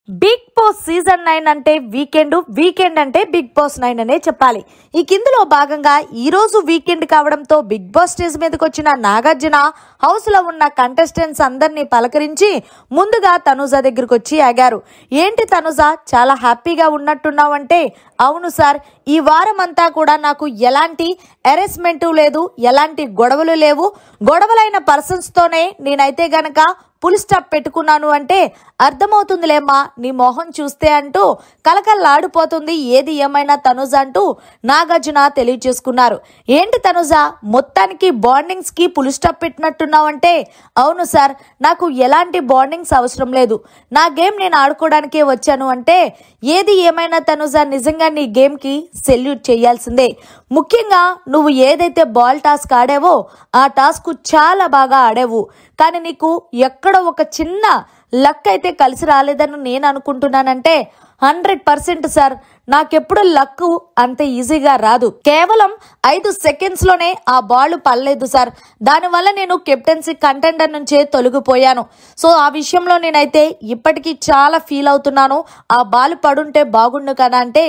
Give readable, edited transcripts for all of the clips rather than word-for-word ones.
Big boss season 9 అంటే weekend అంటే big boss 9 అనే చెప్పాలి. ఈ కిందలో భాగంగా ఈ రోజు వీకెండ్ కావడంతో బిగ్ బాస్ స్టేజ్ మీదకి వచ్చిన నాగార్జున హౌస్ లో ఉన్న కంటెస్టెంట్స్ అందరినీ పలకరించి ముందుగా తనుజ దగ్గరికి వచ్చి ఆగారు. ఏంటి తనుజ, చాలా హ్యాపీగా ఉన్నట్టున్నావంటే, అవును సార్, ఈ వారం అంతా కూడా నాకు ఎలాంటి హెరాస్మెంట్ లేదు, ఎలాంటి గొడవలు లేవు. గొడవలైన పర్సన్స్ తోనే నేనైతే గనక ఫుల్ స్టాప్ పెట్టుకున్నాను అంటే అర్థమవుతుందిలేమ్మా నీ మొహం చూస్తే అంటూ కలకల్లాడిపోతుంది ఏది ఏమైనా తనుజ అంటూ నాగార్జున తెలియజేసుకున్నారు. ఏంటి తనుజ, మొత్తానికి బాండింగ్స్ కి ఫుల్ స్టాప్ పెట్టినట్టున్నావంటే, అవును సార్, నాకు ఎలాంటి బాండింగ్స్ అవసరం లేదు, నా గేమ్ నేను ఆడుకోవడానికే వచ్చాను అంటే, ఏది ఏమైనా తనుజ నిజంగా నీ గేమ్ కి సెల్యూట్ చేయాల్సిందే. ముఖ్యంగా నువ్వు ఏదైతే బాల్ టాస్క్ ఆడావో ఆ టాస్క్ చాలా బాగా ఆడావు, కానీ నీకు ఎక్కడో ఒక చిన్న లక్ అయితే కలిసి రాలేదని నేను అనుకుంటున్నానంటే 100% సార్, నాకెప్పుడు లక్ అంత ఈజీగా రాదు. కేవలం 5 సెకండ్స్ లోనే ఆ బాల్ పడలేదు సార్, దానివల్ల నేను కెప్టెన్సీ కంటెండర్ నుంచే తొలగిపోయాను. సో ఆ విషయంలో నేనైతే ఇప్పటికీ చాలా ఫీల్ అవుతున్నాను. ఆ బాల్ పడుంటే బాగుండు కదా అంటే,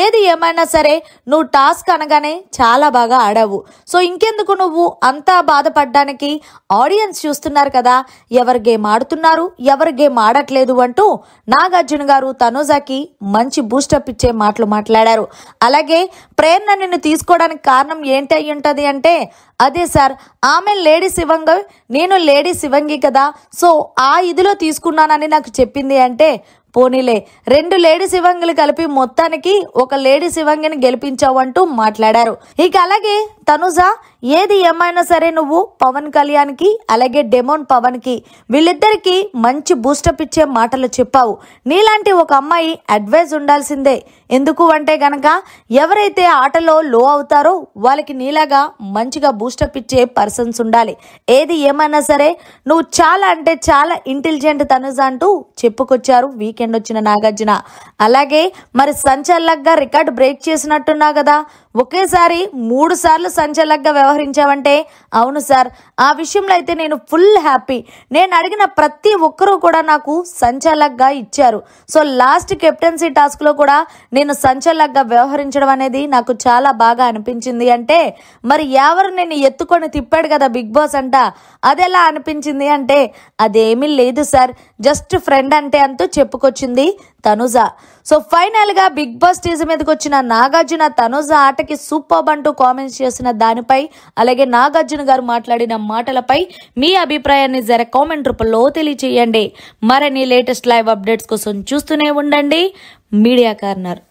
ఏది ఏమైనా సరే నువ్వు టాస్క్ అనగానే చాలా బాగా ఆడావు. సో ఇంకెందుకు నువ్వు అంతా బాధపడడానికి, ఆడియన్స్ చూస్తున్నారు కదా ఎవరు గేమ్ ఆడుతున్నారు ఎవరు గేమ్ ఆడట్లేదు అంటూ నాగార్జున గారు తనుజాకి మంచి బూస్టప్ ఇచ్చే మాటలు మాట్లాడారు. అలాగే ప్రేరణ నిన్ను తీసుకోవడానికి కారణం ఏంటి అయి ఉంటది అంటే, అదే సార్, ఆమె లేడీ శివంగి, నేను లేడీ శివంగి కదా, సో ఆ ఇదిలో తీసుకున్నానని నాకు చెప్పింది అంటే, పోనీలే 2 లేడీ శివంగిలు కలిపి మొత్తానికి ఒక లేడీ శివంగిని గెలిపించావు అంటూ మాట్లాడారు. ఇక అలాగే తనుజ, ఏది ఏమైనా సరే నువ్వు పవన్ కళ్యాణ్ కి అలాగే డెమోన్ పవన్ కి వీళ్ళిద్దరికి మంచి బూస్టప్ ఇచ్చే మాటలు చెప్పావు. నీలాంటి ఒక అమ్మాయి అడ్వైజ్ ఉండాల్సిందే. ఎందుకు అంటే గనక ఎవరైతే ఆటలో లో అవుతారో వాళ్ళకి నీలాగా మంచిగా బూస్టప్ ఇచ్చే పర్సన్స్ ఉండాలి. ఏది ఏమైనా సరే నువ్వు చాలా అంటే చాలా ఇంటెలిజెంట్ తనుజ అంటూ చెప్పుకొచ్చారు వీకెండ్ వచ్చిన నాగార్జున. అలాగే మరి సంచలనంగా రికార్డు బ్రేక్ చేసినట్టున్నా కదా, ఒకేసారి 3 సార్లు సంచలనంగా వ్యవహరించావంటే, అవును సార్, ఆ విషయంలో అయితే నేను ఫుల్ హ్యాపీ. నేను అడిగిన ప్రతి ఒక్కరూ కూడా నాకు సంచలనంగా ఇచ్చారు. సో లాస్ట్ కెప్టెన్సీ టాస్క్ లో కూడా నేను సంచలనంగా వ్యవహరించడం అనేది నాకు చాలా బాగా అనిపించింది అంటే, మరి ఎవరు నేను ఎత్తుకొని తిప్పాడు కదా బిగ్ బాస్ అంట, అదెలా అనిపించింది అంటే, అదేమీ లేదు సార్, జస్ట్ ఫ్రెండ్ అంటే అంటూ చెప్పుకొచ్చింది తనుజ. సో ఫైనల్ గా బిగ్ బాస్ స్టేజ్ మీదకి వచ్చిన నాగార్జున తనుజ ఆటకి సూపర్ అంటూ కామెంట్స్ చేసిన దానిపై, అలాగే నాగార్జున గారు మాట్లాడిన మాటలపై మీ అభిప్రాయాన్ని జర కామెంట్ రూపంలో తెలియచేయండి. మరిన్ని లేటెస్ట్ లైవ్ అప్డేట్స్ కోసం చూస్తూనే ఉండండి మీడియా కార్నర్.